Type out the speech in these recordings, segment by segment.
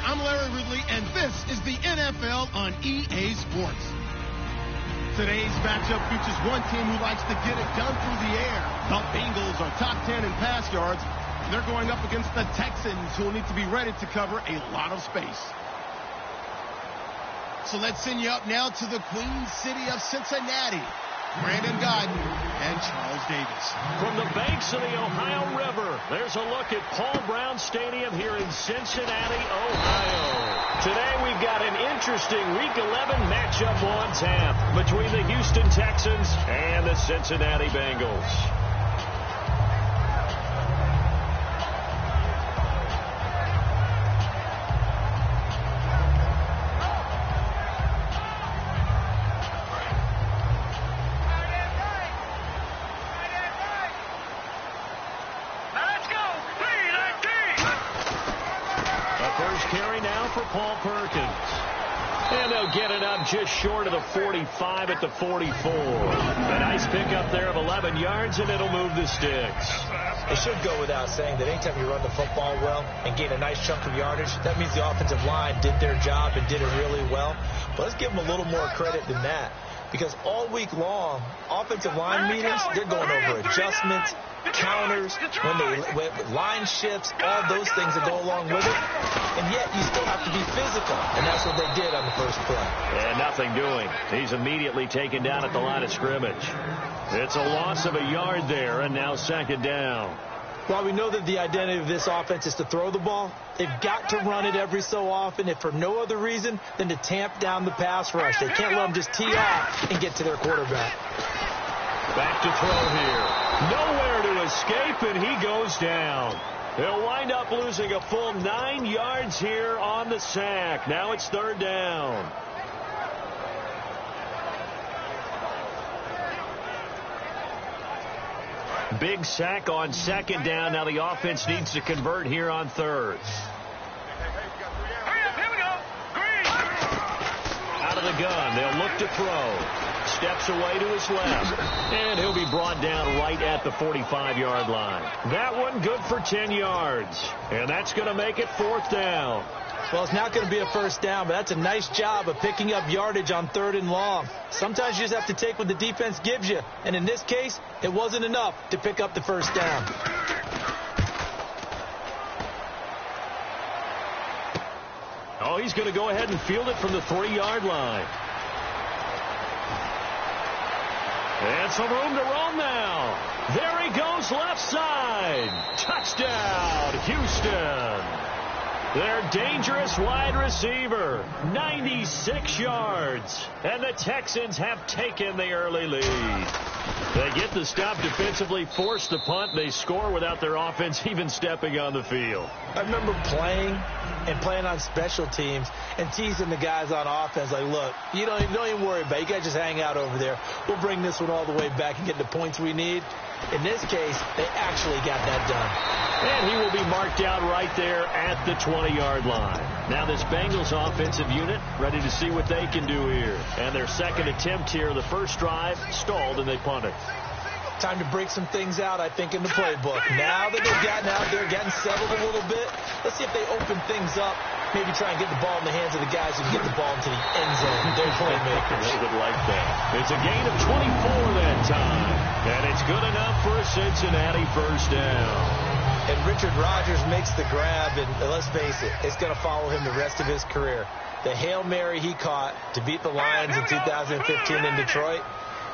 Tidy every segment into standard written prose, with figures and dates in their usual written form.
I'm Larry Ridley, and this is the NFL on EA Sports. Today's matchup features one team who likes to get it done through the air. The Bengals are top 10 in pass yards. They're going up against the Texans, who will need to be ready to cover a lot of space. So let's send you up now to the Queen City of Cincinnati. Brandon Godden and Charles Davis. From the banks of the Ohio River, there's a look at Paul Brown Stadium here in Cincinnati, Ohio. Today we've got an interesting Week 11 matchup on tap between the Houston Texans and the Cincinnati Bengals. And they'll get it up just short of the 45 at the 44. A nice pickup there of 11 yards, and it'll move the sticks. It should go without saying that anytime you run the football well and gain a nice chunk of yardage, that means the offensive line did their job and did it really well. But let's give them a little more credit than that, because all week long, offensive line meetings, they're going over adjustments, counters, when line shifts, all those things that go along with it. And yet you still have to be physical, and that's what they did on the first play. And nothing doing. He's immediately taken down at the line of scrimmage. It's a loss of a yard there, and now second down. While we know that the identity of this offense is to throw the ball, they've got to run it every so often, if for no other reason than to tamp down the pass rush. They can't let them just tee off and get to their quarterback. Back to throw here. Nowhere to escape, and he goes down. He'll wind up losing a full 9 yards here on the sack. Now it's third down. Big sack on second down. Now the offense needs to convert here on third. Out of the gun. They'll look to throw. Steps away to his left. And he'll be brought down right at the 45-yard line. That one good for 10 yards. And that's going to make it fourth down. Well, it's not going to be a first down, but that's a nice job of picking up yardage on third and long. Sometimes you just have to take what the defense gives you. And in this case, it wasn't enough to pick up the first down. Oh, he's going to go ahead and field it from the 3-yard line. And some room to roam now. There he goes, left side. Touchdown, Houston. Their dangerous wide receiver, 96 yards. And the Texans have taken the early lead. They get the stop defensively, force the punt. They score without their offense even stepping on the field. I remember playing on special teams and teasing the guys on offense like, look, you don't even worry about it. You guys just hang out over there. We'll bring this one all the way back and get the points we need. In this case, they actually got that done. And he will be marked out right there at the 20-yard line. Now this Bengals offensive unit ready to see what they can do here. And their second attempt here, the first drive, stalled and they punted. Time to break some things out, I think, in the playbook. Now that they've gotten out there, getting settled a little bit, let's see if they open things up. Maybe try and get the ball in the hands of the guys who can get the ball into the end zone. They're playmakers. They would like that. It's a gain of 24 that time. And it's good enough for a Cincinnati first down. And Richard Rodgers makes the grab, and let's face it, it's going to follow him the rest of his career. The Hail Mary he caught to beat the Lions in 2015 in Detroit,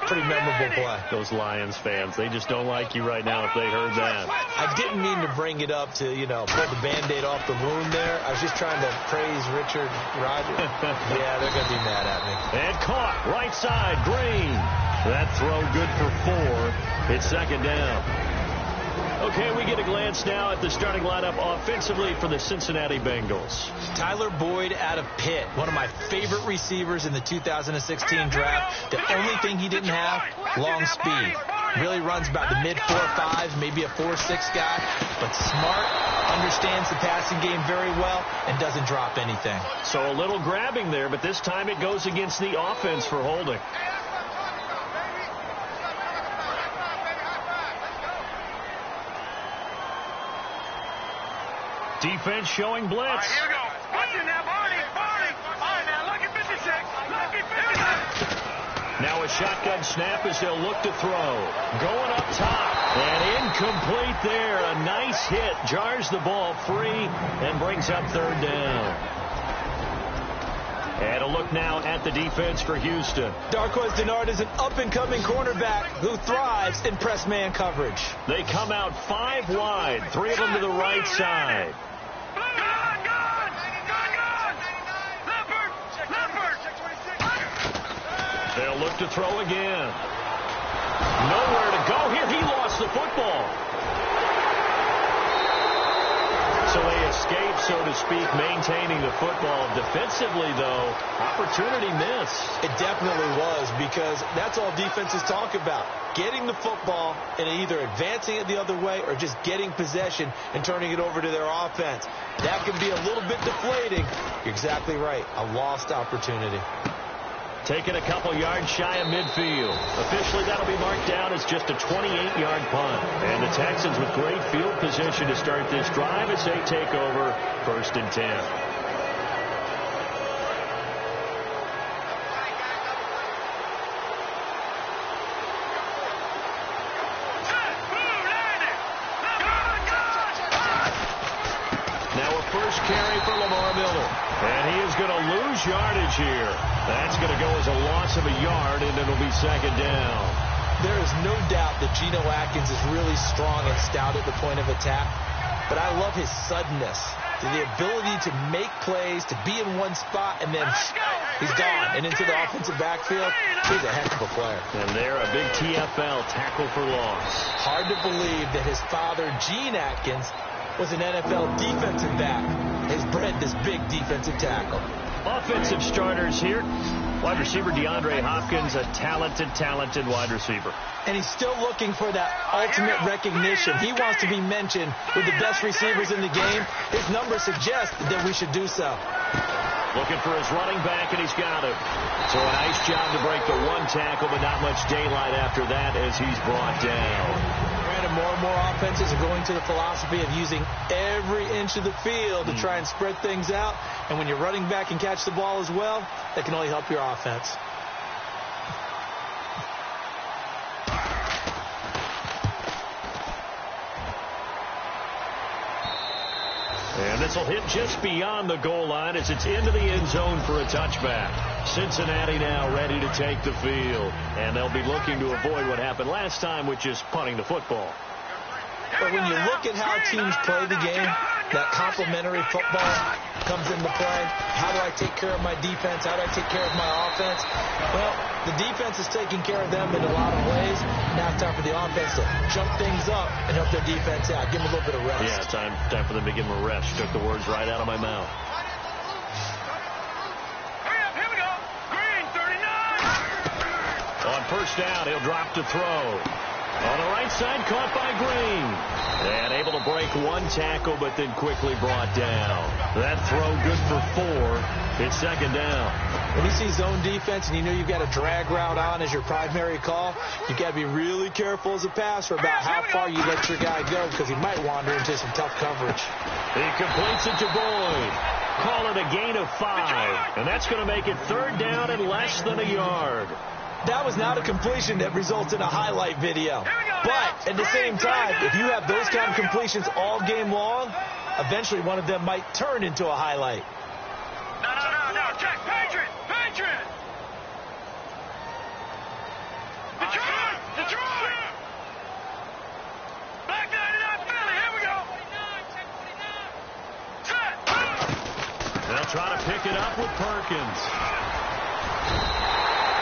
pretty memorable play. Those Lions fans, they just don't like you right now if they heard that. I didn't mean to bring it up to, pull the Band-Aid off the wound there. I was just trying to praise Richard Rodgers. Yeah, they're going to be mad at me. And caught, right side, Green. That throw good for 4. It's second down. Okay, we get a glance now at the starting lineup offensively for the Cincinnati Bengals. Tyler Boyd out of Pitt, one of my favorite receivers in the 2016 draft. The only thing he didn't have, long speed. Really runs about the mid-4.5s, maybe a 4.6 guy, but smart, understands the passing game very well, and doesn't drop anything. So a little grabbing there, but this time it goes against the offense for holding. Defense showing blitz. Here we go. shotgun snap as they'll look to throw. Going up top. And incomplete there. A nice hit. Jars the ball free and brings up third down. And a look now at the defense for Houston. Darqueze Dennard is an up-and-coming cornerback who thrives in press man coverage. They come out 5 wide, 3 of them to the right side. They'll look to throw again. Nowhere to go here. He lost the football. So they escape, so to speak, maintaining the football. Defensively, though, opportunity missed. It definitely was, because that's all defenses talk about. Getting the football and either advancing it the other way or just getting possession and turning it over to their offense. That can be a little bit deflating. You're exactly right. A lost opportunity. Taking a couple yards shy of midfield. Officially, that'll be marked down as just a 28-yard punt. And the Texans with great field position to start this drive as they take over 1st and 10. First carry for Lamar Miller. And he is going to lose yardage here. That's going to go as a loss of a yard, and it'll be 2nd down. There is no doubt that Geno Atkins is really strong and stout at the point of attack. But I love his suddenness, the ability to make plays, to be in one spot, and then he's gone and into the offensive backfield. He's a heck of a player. And there, a big TFL, tackle for loss. Hard to believe that his father, Gene Atkins, was an NFL defensive back. Has bred this big defensive tackle. Offensive starters here. Wide receiver DeAndre Hopkins, a talented wide receiver. And he's still looking for that ultimate recognition. He wants to be mentioned with the best receivers in the game. His numbers suggest that we should do so. Looking for his running back, and he's got him. So a nice job to break the 1 tackle, but not much daylight after that as he's brought down. More and more offenses are going to the philosophy of using every inch of the field to try and spread things out. And when you're running back and catch the ball as well, that can only help your offense. And this will hit just beyond the goal line as it's into the end zone for a touchback. Cincinnati now ready to take the field. And they'll be looking to avoid what happened last time, which is punting the football. But when you look at how teams play the game, that complementary football comes into play. How do I take care of my defense? How do I take care of my offense? Well, the defense is taking care of them in a lot of ways. Now it's time for the offense to jump things up and help their defense out. Give them a little bit of rest. Yeah, time for them to give them a rest. Took the words right out of my mouth. Here we go. Green, 39. On first down, he'll drop to throw. On the right side, caught by Green. And able to break 1 tackle, but then quickly brought down. That throw good for 4. It's 2nd down. When you see zone defense and you know you've got a drag route on as your primary call, you've got to be really careful as a passer about how far you let your guy go, because he might wander into some tough coverage. He completes it to Boyd. Call it a gain of 5. And that's going to make it 3rd down and less than a yard. That was not a completion that results in a highlight video. But at the same time, if you have those kind of completions all game long, eventually one of them might turn into a highlight. No. Check. Patriot. Detroit. Back 99 Philly. Here we go. Set. They'll try to pick it up with Perkins.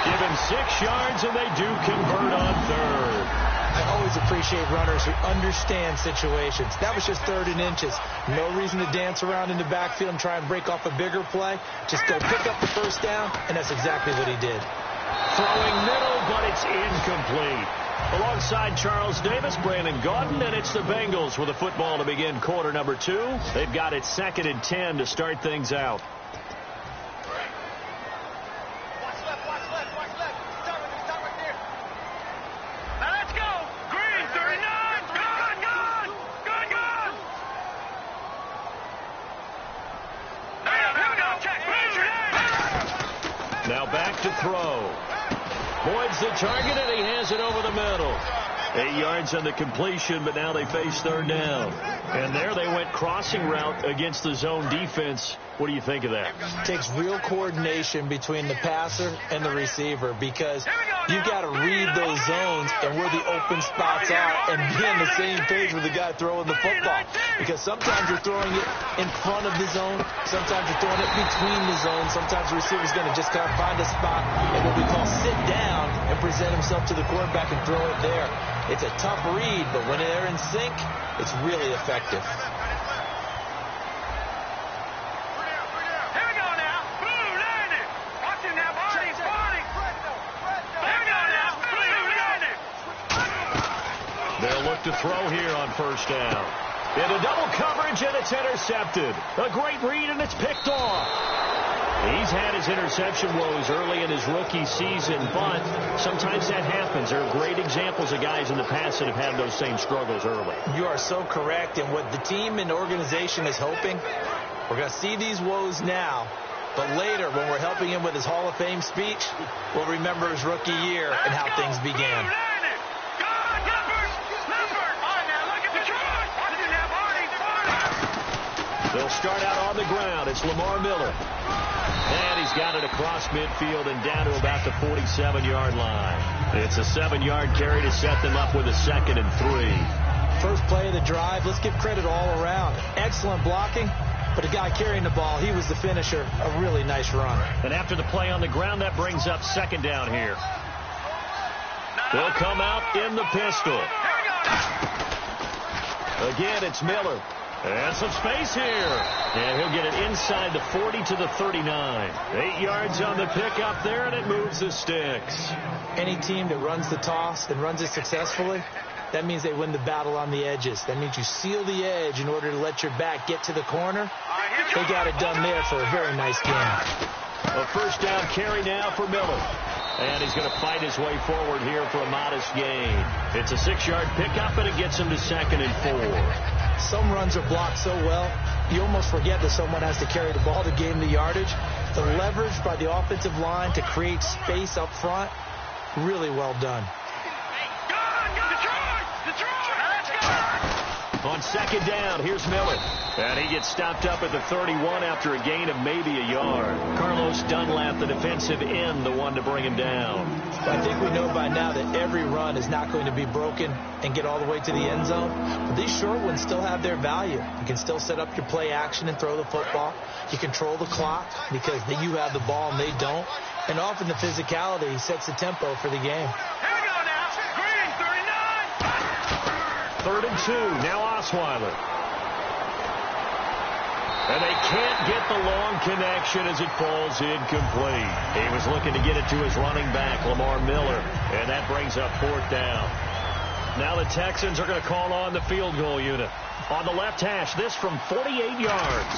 Give him 6 yards, and they do convert on 3rd. I always appreciate runners who understand situations. That was just 3rd and inches. No reason to dance around in the backfield and try and break off a bigger play. Just go pick up the first down, and that's exactly what he did. Throwing middle, but it's incomplete. Alongside Charles Davis, Brandon Gaudin, and it's the Bengals with a football to begin quarter number 2. They've got it 2nd and 10 to start things out. Now back to throw. Boyd's the target, and he has it over the middle. 8 yards on the completion, but now they face third down. And there they went crossing route against the zone defense. What do you think of that? It takes real coordination between the passer and the receiver because you've got to read those zones and where the open spots are and be on the same page with the guy throwing the football. Because sometimes you're throwing it in front of the zone. Sometimes you're throwing it between the zones. Sometimes the receiver's going to just kind of find a spot and what we call sit down and present himself to the quarterback and throw it there. It's a tough read, but when they're in sync, it's really effective. They'll look to throw here on first down. Into double coverage, and it's intercepted. A great read, and it's picked off. He's had his interception woes early in his rookie season, but sometimes that happens. There are great examples of guys in the past that have had those same struggles early. You are so correct, and what the team and organization is hoping, we're going to see these woes now, but later when we're helping him with his Hall of Fame speech, we'll remember his rookie year and how things began. They'll start out on the ground. It's Lamar Miller. And he's got it across midfield and down to about the 47-yard line. It's a 7-yard carry to set them up with a 2nd and 3. First play of the drive, let's give credit all around. Excellent blocking, but the guy carrying the ball, he was the finisher. A really nice run. And after the play on the ground, that brings up 2nd down here. They'll come out in the pistol. Again, it's Miller. And some space here. And he'll get it inside the 40 to the 39. 8 yards on the pickup there, and it moves the sticks. Any team that runs the toss and runs it successfully, that means they win the battle on the edges. That means you seal the edge in order to let your back get to the corner. They got it done there for a very nice game. A first down carry now for Miller. And he's going to fight his way forward here for a modest gain. It's a 6-yard pickup, and it gets him to 2nd and 4. Some runs are blocked so well, you almost forget that someone has to carry the ball to gain the yardage. The leverage by the offensive line to create space up front, really well done. On 2nd down, here's Miller. And he gets stopped up at the 31 after a gain of maybe a yard. Carlos Dunlap, the defensive end, the one to bring him down. Well, I think we know by now that every run is not going to be broken and get all the way to the end zone. But these short ones still have their value. You can still set up your play action and throw the football. You control the clock because you have the ball and they don't. And often the physicality sets the tempo for the game. 3rd and 2. Now Osweiler. And they can't get the long connection as it falls incomplete. He was looking to get it to his running back, Lamar Miller. And that brings up 4th down. Now the Texans are going to call on the field goal unit. On the left hash, this from 48 yards.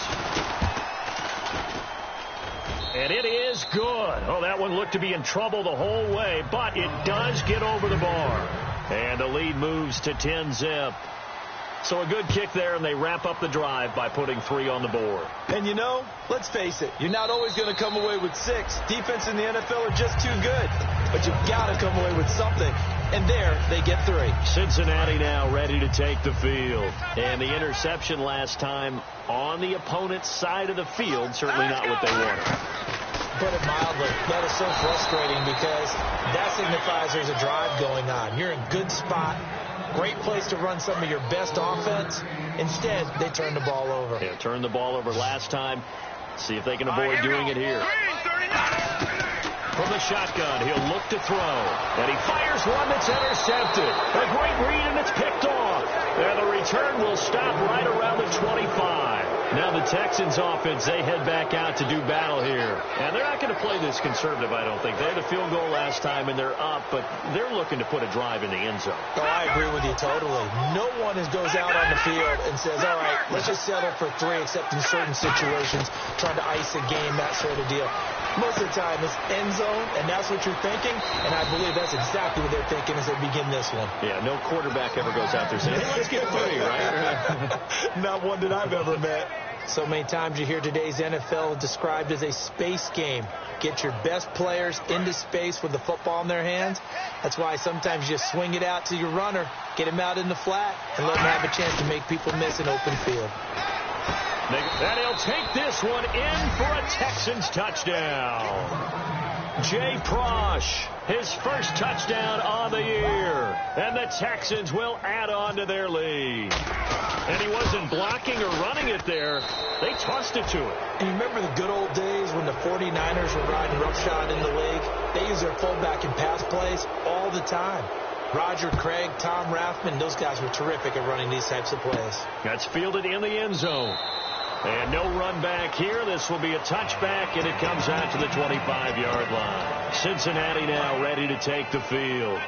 And it is good. Oh, that one looked to be in trouble the whole way, but it does get over the bar. And the lead moves to 10-zip. So a good kick there, and they wrap up the drive by putting 3 on the board. And you know, let's face it, you're not always going to come away with 6. Defense in the NFL are just too good. But you've got to come away with something. And there, they get 3. Cincinnati now ready to take the field. And the interception last time on the opponent's side of the field, certainly not what they wanted. Put it mildly, that is so frustrating because that signifies there's a drive going on. You're in a good spot. Great place to run some of your best offense. Instead, they turn the ball over. Yeah, turned the ball over last time. See if they can avoid doing it here. From the shotgun, he'll look to throw. And he fires one that's intercepted. A great read, and it's picked off. And the return will stop right around the 25. Now the Texans offense, they head back out to do battle here. And they're not going to play this conservative, I don't think. They had a field goal last time, and they're up, but they're looking to put a drive in the end zone. Oh, I agree with you totally. No one goes out on the field and says, all right, let's just settle for 3, except in certain situations, trying to ice a game, that sort of deal. Most of the time, it's end zone, and that's what you're thinking, and I believe that's exactly what they're thinking as they begin this one. Yeah, no quarterback ever goes out there saying, hey, let's get 3, right? Not one that I've ever met. So many times you hear today's NFL described as a space game. Get your best players into space with the football in their hands. That's why sometimes you just swing it out to your runner, get him out in the flat, and let him have a chance to make people miss an open field. And he'll take this one in for a Texans touchdown. Jay Prosh, his first touchdown on the year. And the Texans will add on to their lead. And he wasn't blocking or running it there. They tossed it to him. And you remember the good old days when the 49ers were riding roughshod in the league? They used their fullback in pass plays all the time. Roger Craig, Tom Rathman, those guys were terrific at running these types of plays. That's fielded in the end zone. And no run back here. This will be a touchback, and it comes out to the 25-yard line. Cincinnati now ready to take the field.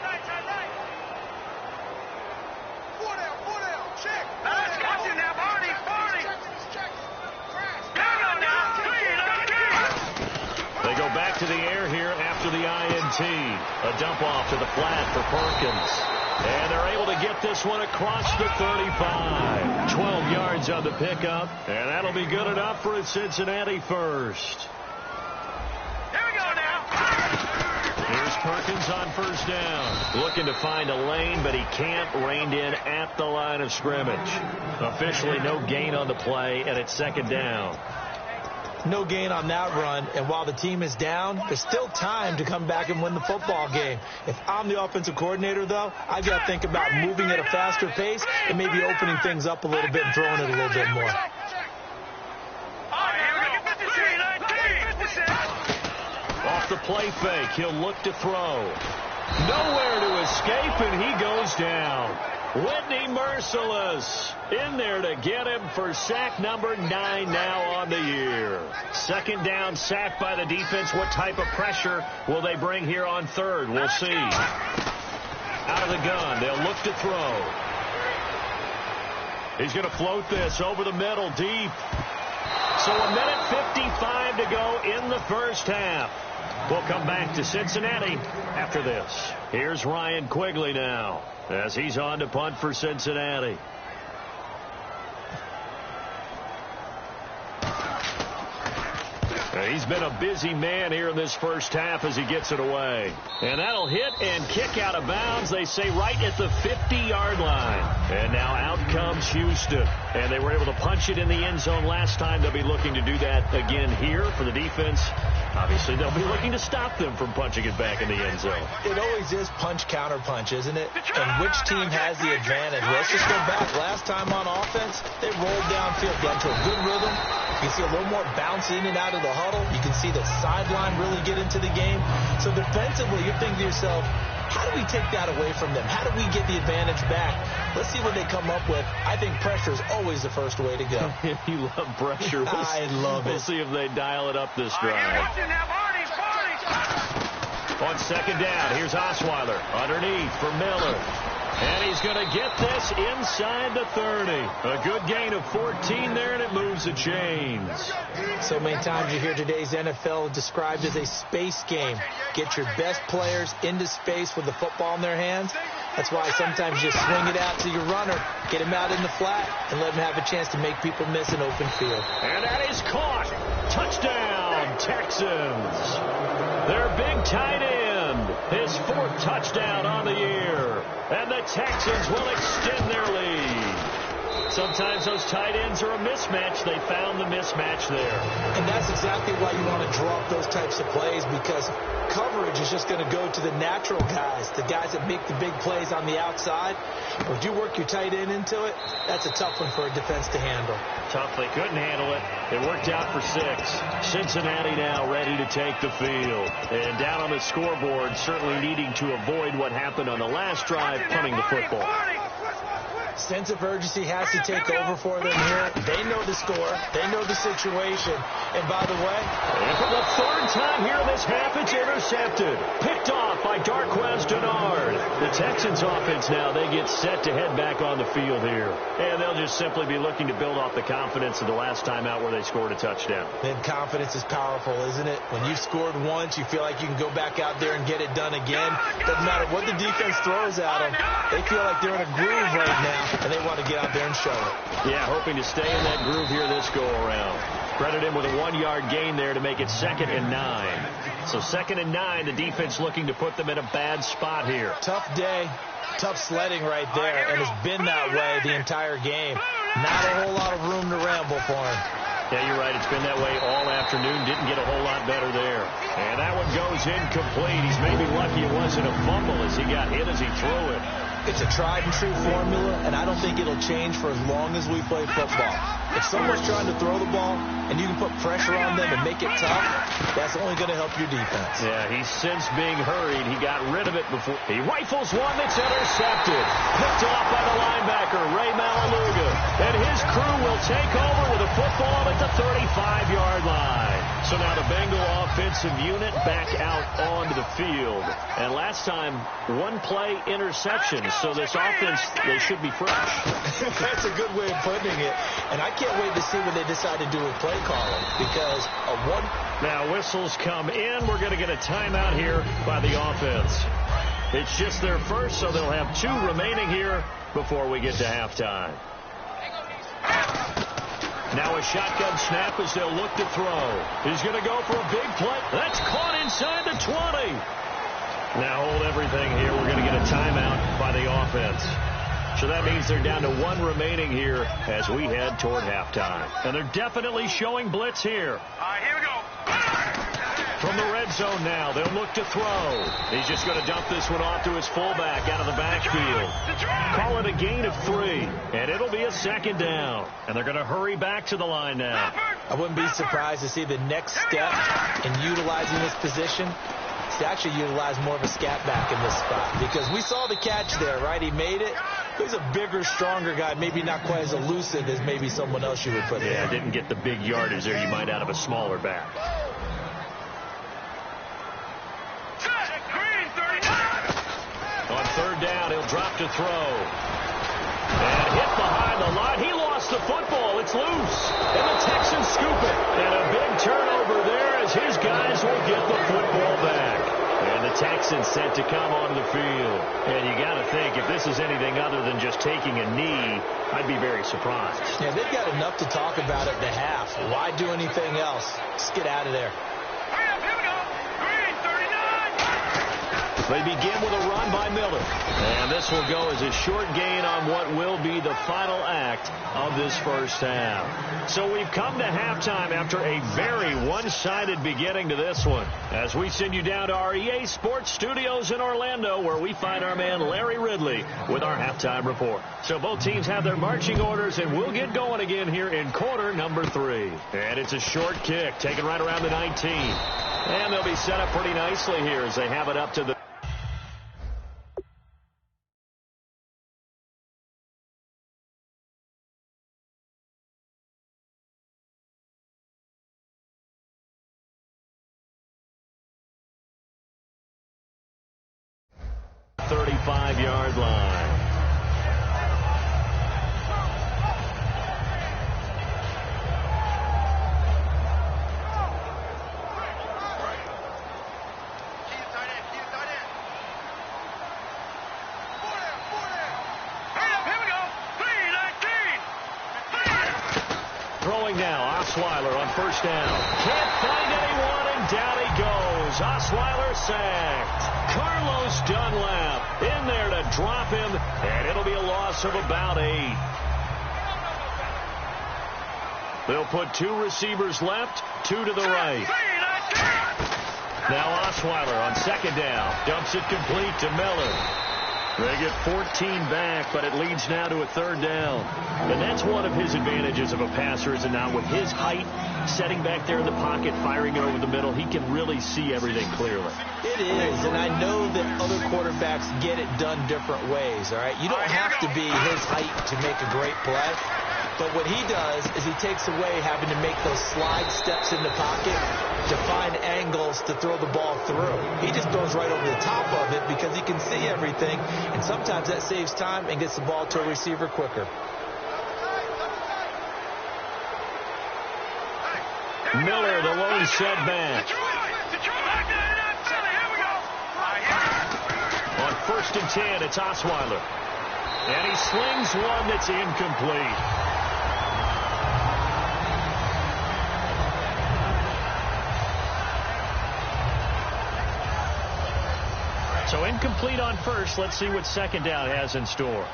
They go back to the air here after the INT. A dump off to the flat for Perkins. And they're able to get this one across the 35. 12 yards on the pickup. And that'll be good enough for a Cincinnati first. Here we go now. Here's Perkins on first down. Looking to find a lane, but he can't. Reined in at the line of scrimmage. Officially no gain on the play, and it's second down. No gain on that run, and while the team is down, there's still time to come back and win the football game. If I'm the offensive coordinator, though, I've got to think about moving at a faster pace and maybe opening things up a little bit and throwing it a little bit more. Off the play fake, he'll look to throw. Nowhere to escape, and he goes down. Whitney Merciless in there to get him for sack number 9 now on the year. Second down, sack by the defense. What type of pressure will they bring here on third? We'll see. Out of the gun, they'll look to throw. He's going to float this over the middle deep. So a minute 55 to go in the first half. We'll come back to Cincinnati after this. Here's Ryan Quigley now as he's on to punt for Cincinnati. He's been a busy man here in this first half as he gets it away. And that'll hit and kick out of bounds, they say, right at the 50-yard line. And now out comes Houston. And they were able to punch it in the end zone last time. They'll be looking to do that again here for the defense. Obviously, they'll be looking to stop them from punching it back in the end zone. It always is punch, counter punch, isn't it? And which team has the advantage? Let's just go back. Last time on offense, they rolled downfield, got into a good rhythm. You can see a little more bounce in and out of the huddle. You can see the sideline really get into the game. So defensively, you're thinking to yourself, how do we take that away from them? How do we get the advantage back? Let's see what they come up with. I think pressure is always the first way to go. You love pressure. I love it. We'll see if they dial it up this drive. On second down, here's Osweiler underneath for Miller. And he's going to get this inside the 30. A good gain of 14 there, and it moves the chains. So many times you hear today's NFL described as a space game. Get your best players into space with the football in their hands. That's why sometimes you swing it out to your runner, get him out in the flat, and let him have a chance to make people miss an open field. And that is caught. Touchdown, Texans. Their big tight end, his 4th touchdown on the year. And the Texans will extend their lead. Sometimes those tight ends are a mismatch. They found the mismatch there. And that's exactly why you want to draw up those types of plays, because coverage is just going to go to the natural guys, the guys that make the big plays on the outside. But if you work your tight end into it, that's a tough one for a defense to handle. Tough. They couldn't handle it. It worked out for 6. Cincinnati now ready to take the field. And down on the scoreboard, certainly needing to avoid what happened on the last drive, punting the football. Sense of urgency has to take over for them here. They know the score. They know the situation. And by the way, and for the 3rd time here in this half, it's intercepted. Picked off by Darquez Denard. The Texans offense now, they get set to head back on the field here. And they'll just simply be looking to build off the confidence of the last time out where they scored a touchdown. And confidence is powerful, isn't it? When you've scored once, you feel like you can go back out there and get it done again. Doesn't matter what the defense throws at them. They feel like they're in a groove right now. and they want to get out there and show it. Yeah, hoping to stay in that groove here this go-around. Credit him with a 1-yard gain there to make it 2nd and 9. So 2nd and 9, the defense looking to put them in a bad spot here. Tough day, tough sledding right there, and it's been that way the entire game. Not a whole lot of room to ramble for him. Yeah, you're right. It's been that way all afternoon. Didn't get a whole lot better there. And that one goes incomplete. He's maybe lucky it wasn't a fumble as he got hit as he threw it. It's a tried-and-true formula, and I don't think it'll change for as long as we play football. If someone's trying to throw the ball and you can put pressure on them and make it tough, that's only going to help your defense. Yeah, he's since being hurried. He got rid of it before. He rifles one that's intercepted. Picked off by the linebacker, Ray Malaluga. And his crew will take over with a football at the 35-yard line. So now the Bengal offensive unit back out onto the field. And last time, one play interception. So this offense, they should be fresh. That's a good way of putting it. And I can't wait to see what they decide to do with play calling because of one. Now whistles come in. We're going to get a timeout here by the offense. It's just their first, so they'll have 2 remaining here before we get to halftime. Now a shotgun snap as they'll look to throw. He's going to go for a big play. That's caught inside the 20. Now hold everything here. We're going to get a timeout by the offense. So that means they're down to 1 remaining here as we head toward halftime. And they're definitely showing blitz here. All right, here we go. From the red zone now, they'll look to throw. He's just going to dump this one off to his fullback out of the backfield. Call it a gain of 3, and it'll be a 2nd down. And they're going to hurry back to the line now. I wouldn't be surprised to see the next step in utilizing this position is to actually utilize more of a scat back in this spot. Because we saw the catch there, right? He made it. He's a bigger, stronger guy, maybe not quite as elusive as maybe someone else you would put in. Yeah, didn't get the big yardage there you might out of a smaller back. On 3rd down, he'll drop to throw. And hit behind the line. He lost the football. It's loose. And the Texans scoop it. And a big turnover there as his guys will get the football back. And the Texans set to come onto the field. And you got to think, if this is anything other than just taking a knee, I'd be very surprised. Yeah, they've got enough to talk about at the half. Why do anything else? Just get out of there. They begin with a run by Miller. And this will go as a short gain on what will be the final act of this first half. So we've come to halftime after a very one-sided beginning to this one. As we send you down to our EA Sports Studios in Orlando, where we find our man Larry Ridley with our halftime report. So both teams have their marching orders, and we'll get going again here in quarter number 3. And it's a short kick, taken right around the 19. And they'll be set up pretty nicely here as they have it up to the 35-yard line. Throwing now, Osweiler on 1st down. Can't find anyone, and down he goes. Osweiler sacked. Carlos Dunlap in there to drop him, and it'll be a loss of about 8. They'll put 2 receivers left, 2 to the right. Now Osweiler on 2nd down. Dumps it complete to Miller. They get 14 back, but it leads now to a 3rd down. And that's one of his advantages of a passer, is that now with his height, setting back there in the pocket, firing it over the middle, he can really see everything clearly. It is, and I know that other quarterbacks get it done different ways, all right? You don't have to be his height to make a great play. But what he does is he takes away having to make those slide steps in the pocket to find angles to throw the ball through. He just goes right over the top of it because he can see everything, and sometimes that saves time and gets the ball to a receiver quicker. Miller, the lone setback. On 1st and 10, it's Osweiler. And he slings one that's incomplete. So incomplete on first. Let's see what second down has in store.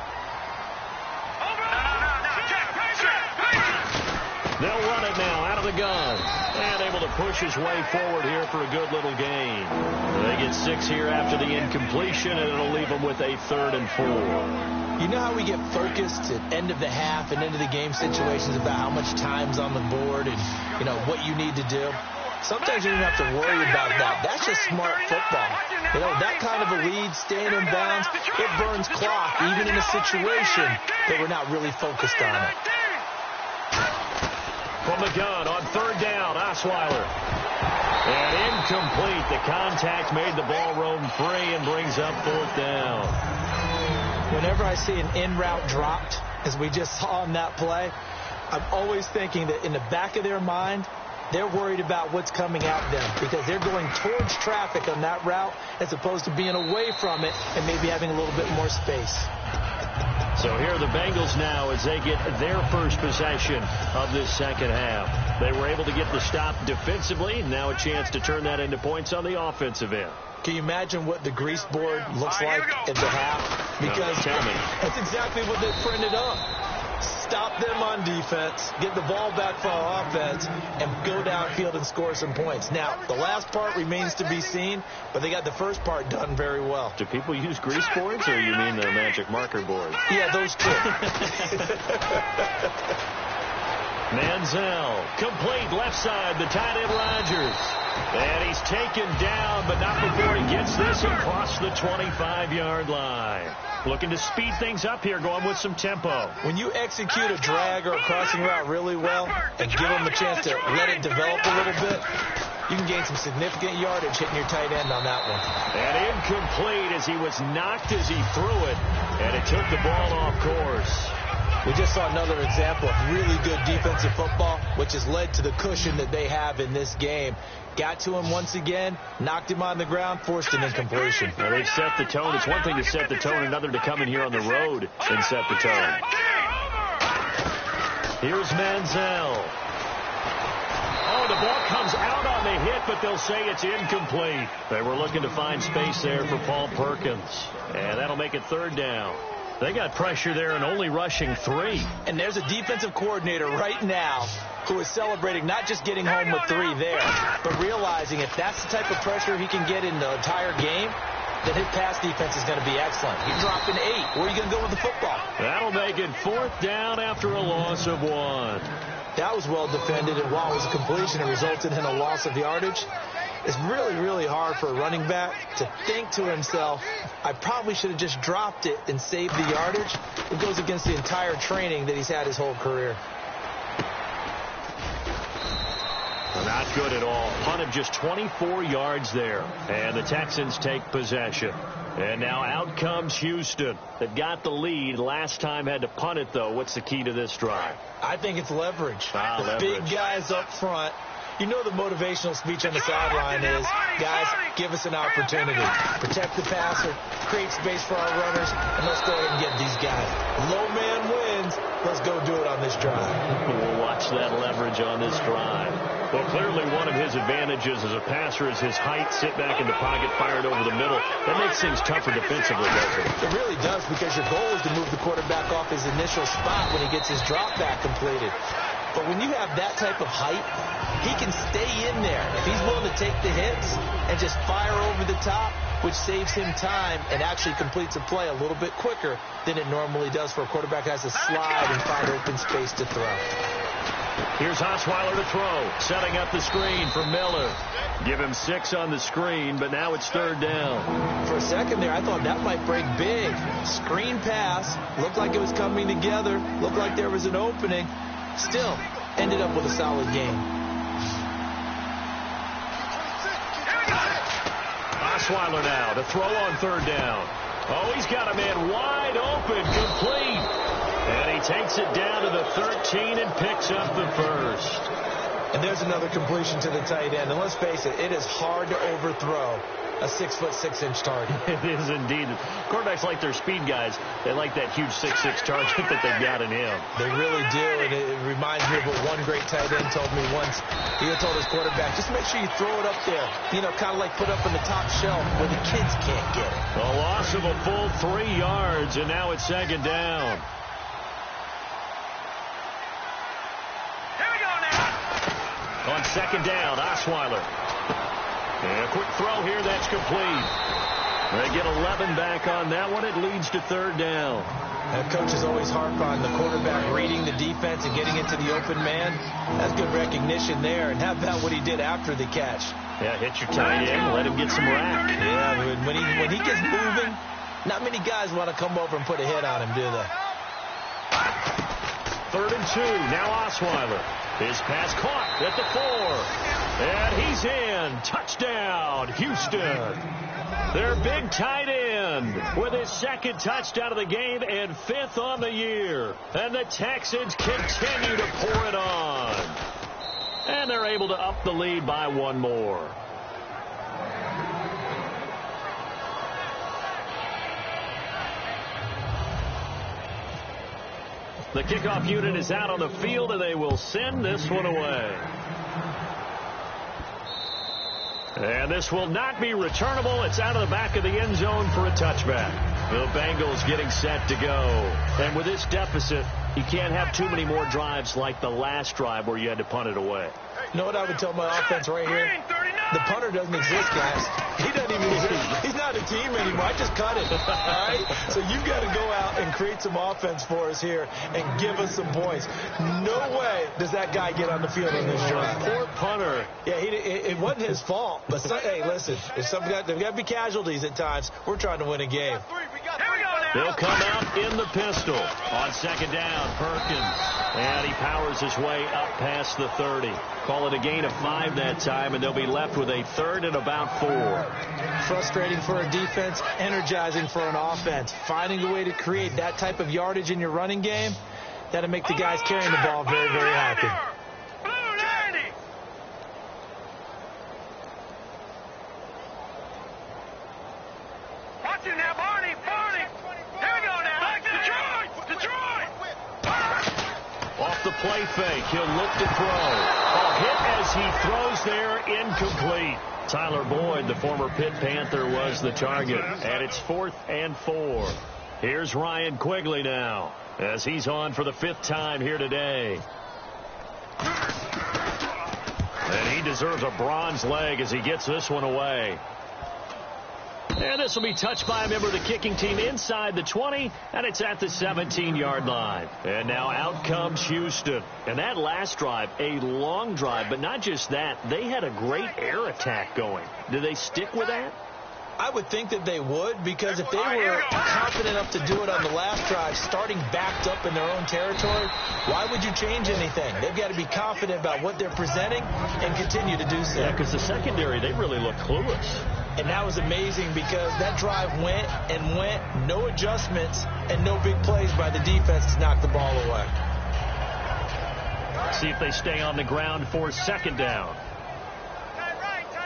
They'll run it now out of the gun. And able to push his way forward here for a good little gain. They get 6 here after the incompletion, and it'll leave them with a 3rd and 4. You know how we get focused at end of the half and end of the game situations about how much time's on the board and, you know, what you need to do? Sometimes you don't have to worry about that. That's just smart football. You know, that kind of a lead, staying in bounds, it burns clock, even in a situation that we're not really focused on it. From the gun on 3rd down, Osweiler. And incomplete. The contact made the ball roam free and brings up 4th down. Whenever I see an in-route dropped, as we just saw on that play, I'm always thinking that in the back of their mind, they're worried about what's coming at them because they're going towards traffic on that route as opposed to being away from it and maybe having a little bit more space. So here are the Bengals now as they get their first possession of this second half. They were able to get the stop defensively. Now a chance to turn that into points on the offensive end. Can you imagine what the grease board looks like at the half? Because that's exactly what they printed up. Stop them on defense, get the ball back for our offense, and go downfield and score some points. Now, the last part remains to be seen, but they got the first part done very well. Do people use grease boards, or you mean the magic marker board? Yeah, those two. Manziel, complete left side, the tight end Rodgers. And he's taken down, but not before he gets this across the 25-yard line. Looking to speed things up here, going with some tempo. When you execute a drag or a crossing route really well and give them a chance to let it develop a little bit, you can gain some significant yardage hitting your tight end on that one. And incomplete as he was knocked as he threw it, and it took the ball off course. We just saw another example of really good defensive football, which has led to the cushion that they have in this game. Got to him once again, knocked him on the ground, forced an incompletion. Well, they've set the tone. It's one thing to set the tone, another to come in here on the road and set the tone. Here's Manziel. Oh, the ball comes out on the hit, but they'll say it's incomplete. They were looking to find space there for Paul Perkins, and that'll make it 3rd down. They got pressure there and only rushing 3. And there's a defensive coordinator right now who is celebrating not just getting home with 3 there, but realizing if that's the type of pressure he can get in the entire game, then his pass defense is going to be excellent. He's dropping 8. Where are you going to go with the football? That'll make it 4th down after a loss of 1. That was well defended, and while it was a completion, it resulted in a loss of yardage. It's really, really hard for a running back to think to himself, I probably should have just dropped it and saved the yardage. It goes against the entire training that he's had his whole career. Not good at all. Punt of just 24 yards there. And the Texans take possession. And now out comes Houston. That got the lead. Last time had to punt it, though. What's the key to this drive? I think it's leverage. The leverage. Big guys up front. You know the motivational speech on the sideline is, guys, give us an opportunity. Protect the passer, create space for our runners, and let's go ahead and get these guys. Low man wins. Let's go do it on this drive. We'll watch that leverage on this drive. Well, clearly one of his advantages as a passer is his height, sit back in the pocket, fired over the middle. That makes things tougher defensively, doesn't it? It really does, because your goal is to move the quarterback off his initial spot when he gets his drop back completed. But when you have that type of height, he can stay in there. If he's willing to take the hits and just fire over the top, which saves him time and actually completes a play a little bit quicker than it normally does for a quarterback that has to slide and find open space to throw. Here's Osweiler to throw, setting up the screen for Miller. Give him 6 on the screen, but now it's 3rd down. For a second there, I thought that might break big. Screen pass, looked like it was coming together, looked like there was an opening. Still, ended up with a solid game. Osweiler now to throw on 3rd down. Oh, he's got a man wide open, complete. And he takes it down to the 13 and picks up the 1st. And there's another completion to the tight end. And let's face it, it is hard to overthrow a 6'6" target. It is indeed. Quarterbacks like their speed guys. They like that huge 6'6" target that they've got in him. They really do, and it reminds me of what one great tight end told me once. He had told his quarterback, just make sure you throw it up there, you know, kind of like put up in the top shelf where the kids can't get it. A loss of a full 3 yards, and now it's second down. Here we go now. On second down, Osweiler. And a quick throw here, that's complete. They get 11 back on that one. It leads to third down. Coaches always harp on the quarterback reading the defense and getting into the open man. That's good recognition there. And how about what he did after the catch? Yeah, hit your tight end, let him get some rack. Yeah, when he gets moving, not many guys want to come over and put a hit on him, do they? 3rd and 2. Now Osweiler. His pass caught at the 4. And he's in. Touchdown, Houston. Their big tight end with his 2nd touchdown of the game and 5th on the year. And the Texans continue to pour it on. And they're able to up the lead by 1 more. The kickoff unit is out on the field, and they will send this one away. And this will not be returnable. It's out of the back of the end zone for a touchback. The Bengals getting set to go. And with this deficit, you can't have too many more drives like the last drive where you had to punt it away. You know what I would tell my offense right here? The punter doesn't exist, guys. He doesn't even exist. He's not a team anymore. I just cut it. All right? So you've got to go out and create some offense for us here and give us some points. No way does that guy get on the field in this drive. Poor punter. Yeah, it wasn't his fault. But, hey, listen, there's got to be casualties at times. We're trying to win a game. They'll come out in the pistol. On second down, Perkins. And he powers his way up past the 30. Call it a gain of 5 that time, and they'll be left with a 3rd and about 4. Frustrating for a defense, energizing for an offense. Finding a way to create that type of yardage in your running game, that'll make the guys carrying the ball very, very happy. Watch it now, Barney. Here we go now. Detroit. Off the play fake, he'll look to throw. A hit as he throws there, incomplete. Tyler Boyd, the former Pitt Panther, was the target. And it's 4th and 4. Here's Ryan Quigley now as he's on for the 5th time here today. And he deserves a bronze leg as he gets this one away. And this will be touched by a member of the kicking team inside the 20, and it's at the 17-yard line. And now out comes Houston. And that last drive, a long drive, but not just that. They had a great air attack going. Do they stick with that? I would think that they would, because if they were confident enough to do it on the last drive, starting backed up in their own territory, why would you change anything? They've got to be confident about what they're presenting and continue to do so. Yeah, because the secondary, they really look clueless. And that was amazing because that drive went and went, no adjustments, and no big plays by the defense to knock the ball away. See if they stay on the ground for second down.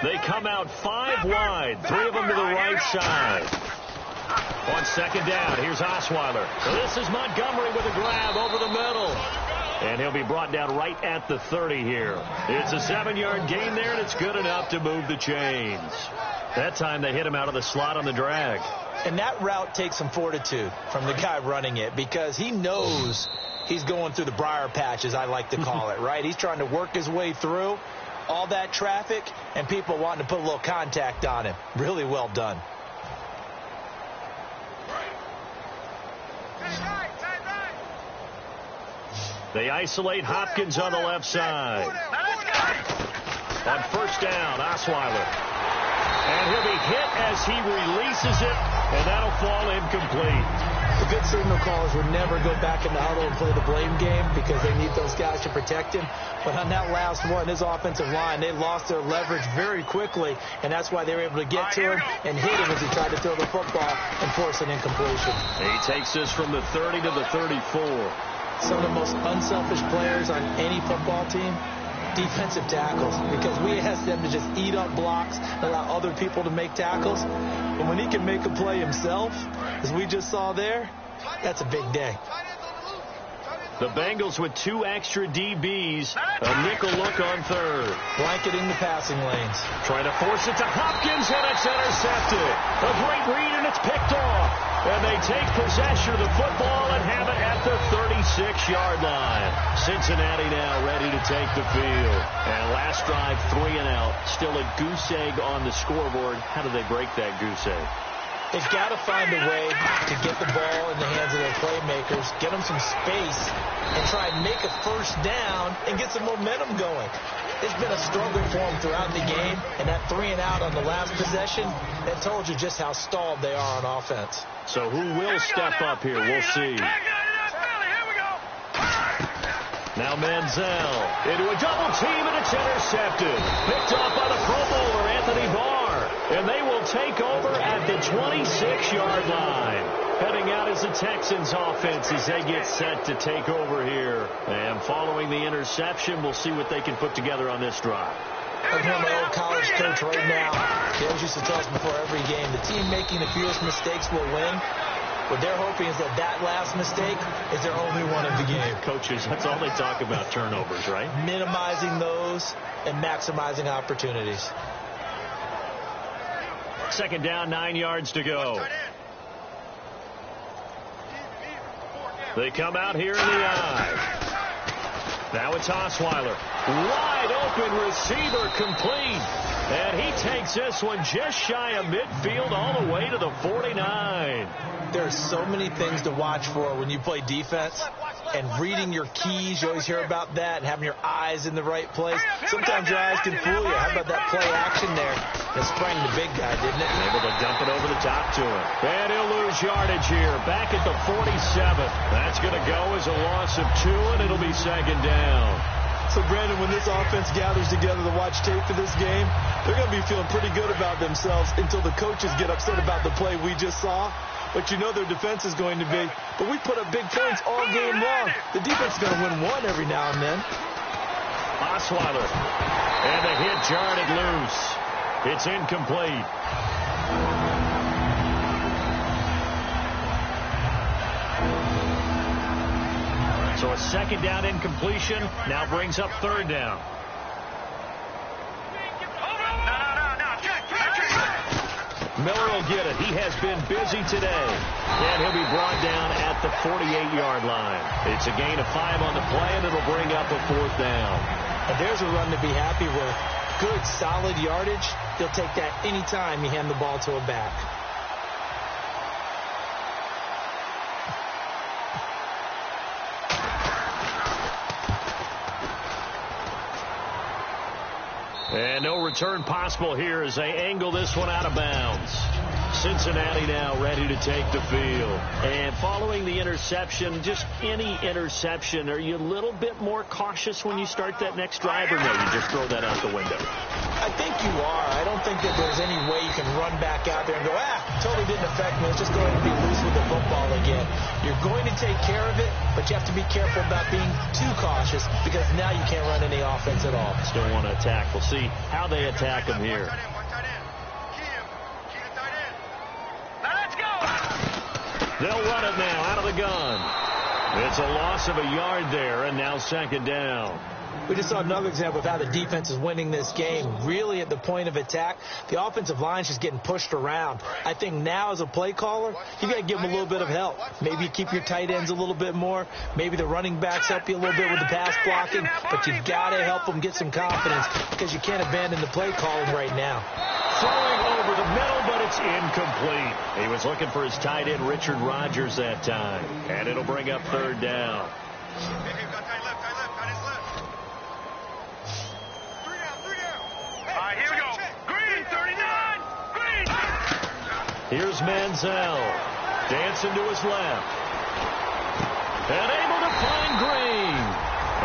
They come out 5 wide, 3 of them to the right side. On second down, here's Osweiler. This is Montgomery with a grab over the middle. And he'll be brought down right at the 30 here. It's a 7-yard gain there, and it's good enough to move the chains. That time they hit him out of the slot on the drag. And that route takes some fortitude from the guy running it, because he knows he's going through the briar patch, as I like to call it, right? He's trying to work his way through all that traffic and people wanting to put a little contact on him. Really well done. They isolate Hopkins on the left side. On first down, Osweiler. And he'll be hit as he releases it, and that'll fall incomplete. The good signal callers would never go back in the huddle and play the blame game because they need those guys to protect him. But on that last one, his offensive line, they lost their leverage very quickly, and that's why they were able to get to him and hit him as he tried to throw the football and force an incompletion. He takes this from the 30 to the 34. Some of the most unselfish players on any football team defensive tackles, because we ask them to just eat up blocks, allow other people to make tackles. But when he can make a play himself, as we just saw there, that's a big day. The Bengals with 2 extra DBs. A nickel look on third. Blanketing the passing lanes. Trying to force it to Hopkins, and it's intercepted. A great read, and it's picked off. And they take possession of the football and have it at the 36-yard line. Cincinnati now ready to take the field. And last drive, 3 and out. Still a goose egg on the scoreboard. How do they break that goose egg? They've got to find a way to get the ball in the hands of their playmakers, get them some space, and try and make a first down and get some momentum going. It's been a struggle for them throughout the game, and that 3 and out on the last possession, that told you just how stalled they are on offense. So who will step up here? We'll see. Now Manziel into a double team, and it's intercepted. Picked off by the Pro Bowler, Anthony Barr. And they will take over at the 26-yard line. Heading out as the Texans offense as they get set to take over here. And following the interception, we'll see what they can put together on this drive. I'm hearing my old college coach right now. He always used to tell us before every game, the team making the fewest mistakes will win. What they're hoping is that last mistake is their only one of the game. Coaches, that's all they talk about, turnovers, right? Minimizing those and maximizing opportunities. Second down, 9 yards to go. They come out here in the eye. Now it's Osweiler. Wide open receiver, complete. And he takes this one just shy of midfield all the way to the 49. There are so many things to watch for when you play defense. And reading your keys, you always hear about that, and having your eyes in the right place. Sometimes your eyes can fool you. How about that play action there? It sprang the big guy, didn't it? Able to dump it over the top to him. And he'll lose yardage here. Back at the 47. That's going to go as a loss of 2, and it'll be second down. So, Brandon, when this offense gathers together to watch tape for this game, they're going to be feeling pretty good about themselves until the coaches get upset about the play we just saw. But you know their defense is going to be. But we put up big points all game long. The defense is going to win one every now and then. Osweiler. And the hit jarred it loose. It's incomplete. So a second down incompletion now brings up third down. Miller will get it. He has been busy today. And he'll be brought down at the 48-yard line. It's a gain of 5 on the play, and it'll bring up a fourth down. And there's a run to be happy with. Good, solid yardage. They'll take that anytime you hand the ball to a back. And no return possible here as they angle this one out of bounds. Cincinnati now ready to take the field. And following the interception, just any interception, are you a little bit more cautious when you start that next drive, or no, you just throw that out the window? I think you are. I don't think that there's any way you can run back out there and go, totally didn't affect me. Let's just go ahead and be loose with the football again. You're going to take care of it, but you have to be careful about being too cautious because now you can't run any offense at all. Still want to attack. We'll see how they attack them here. They'll run it now out of the gun. It's a loss of a yard there, and now second down. We just saw another example of how the defense is winning this game. Really at the point of attack, the offensive line's just getting pushed around. I think now as a play caller, you got to give them a little bit of help. Maybe you keep your tight ends a little bit more. Maybe the running backs help you a little bit with the pass blocking. But you've got to help them get some confidence because you can't abandon the play calling right now. Throwing over the middle, but it's incomplete. He was looking for his tight end, Richard Rodgers, that time. And it'll bring up third down. Here we go. Green, 39. Green. Here's Manziel. Dancing to his left. And able to find Green.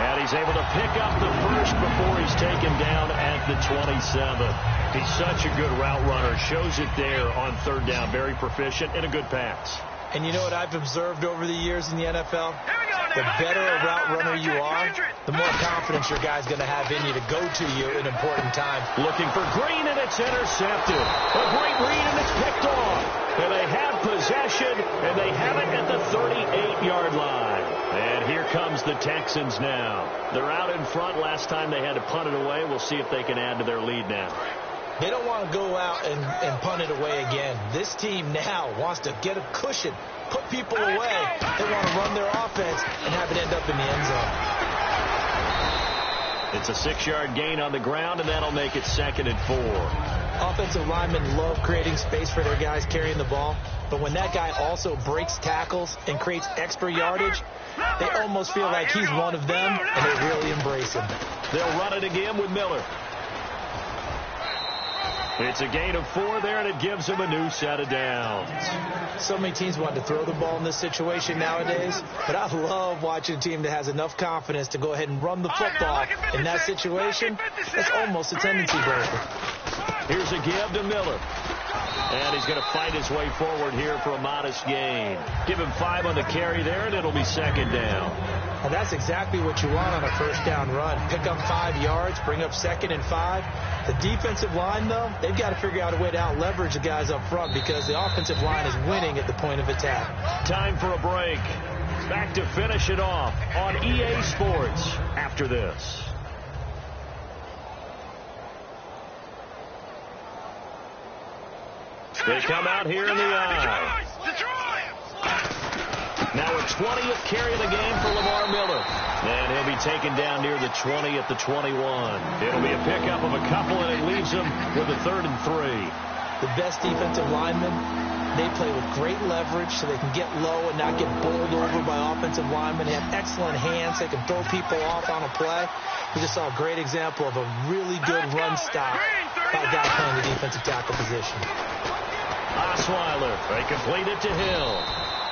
And he's able to pick up the first before he's taken down at the 27. He's such a good route runner. Shows it there on third down. Very proficient and a good pass. And you know what I've observed over the years in the NFL? Here we go. the better a route runner you are, the more confidence your guy's going to have in you to go to you in important times. Looking for Green, and it's intercepted. A great read, and it's picked off. And they have possession, and they have it at the 38-yard line. And here comes the Texans now. They're out in front. Last time they had to punt it away. We'll see if they can add to their lead now. They don't want to go out and punt it away again. This team now wants to get a cushion, put people away. They want to run their offense and have it end up in the end zone. It's a 6-yard gain on the ground, and that'll make it 2nd and 4. Offensive linemen love creating space for their guys carrying the ball, but when that guy also breaks tackles and creates extra yardage, they almost feel like he's one of them, and they really embrace him. They'll run it again with Miller. It's a gain of 4 there, and it gives them a new set of downs. So many teams want to throw the ball in this situation nowadays, but I love watching a team that has enough confidence to go ahead and run the football. In that situation, it's almost a tendency breaker. Here's a give to Miller. And he's going to fight his way forward here for a modest gain. Give him 5 on the carry there, and it'll be 2nd down. And that's exactly what you want on a first down run. Pick up 5 yards, bring up 2nd and 5. The defensive line, though, they've got to figure out a way to out-leverage the guys up front because the offensive line is winning at the point of attack. Time for a break. Back to finish it off on EA Sports after this. They come out here in the eye. Now a 20th carry of the game for Lamar Miller. And he'll be taken down near the 20 at the 21. It'll be a pickup of a couple, and it leaves him with a 3rd and 3. The best defensive linemen, they play with great leverage so they can get low and not get bowled over by offensive linemen. They have excellent hands. They can throw people off on a play. We just saw a great example of a really good run stop by a guy playing the defensive tackle position. Osweiler, they complete it to Hill.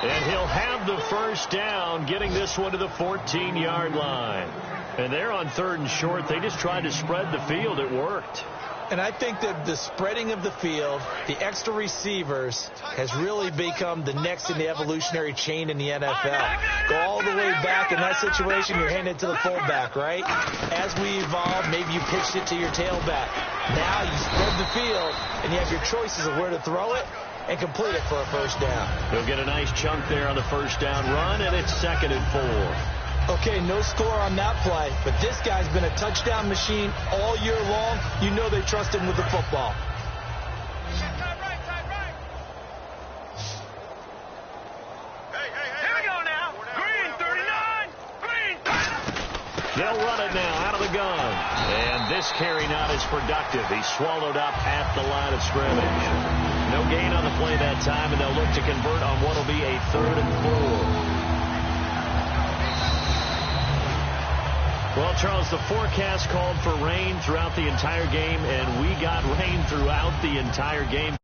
And he'll have the first down, getting this one to the 14-yard line. And they're on 3rd and short. They just tried to spread the field. It worked. And I think that the spreading of the field, the extra receivers, has really become the next in the evolutionary chain in the NFL. Go all the way back in that situation, you're handed to the fullback, right? As we evolve, maybe you pitched it to your tailback. Now you spread the field, and you have your choices of where to throw it and complete it for a first down. He'll get a nice chunk there on the first down run, and it's 2nd and 4. Okay, no score on that play, but this guy's been a touchdown machine all year long. You know they trust him with the football. Here we go now. Green, 39. Green. They'll run it now out of the gun. And this carry not as productive. He's swallowed up at the line of scrimmage. No gain on the play that time, and they'll look to convert on what will be a 3rd and 4. Well, Charles, the forecast called for rain throughout the entire game, and we got rain throughout the entire game.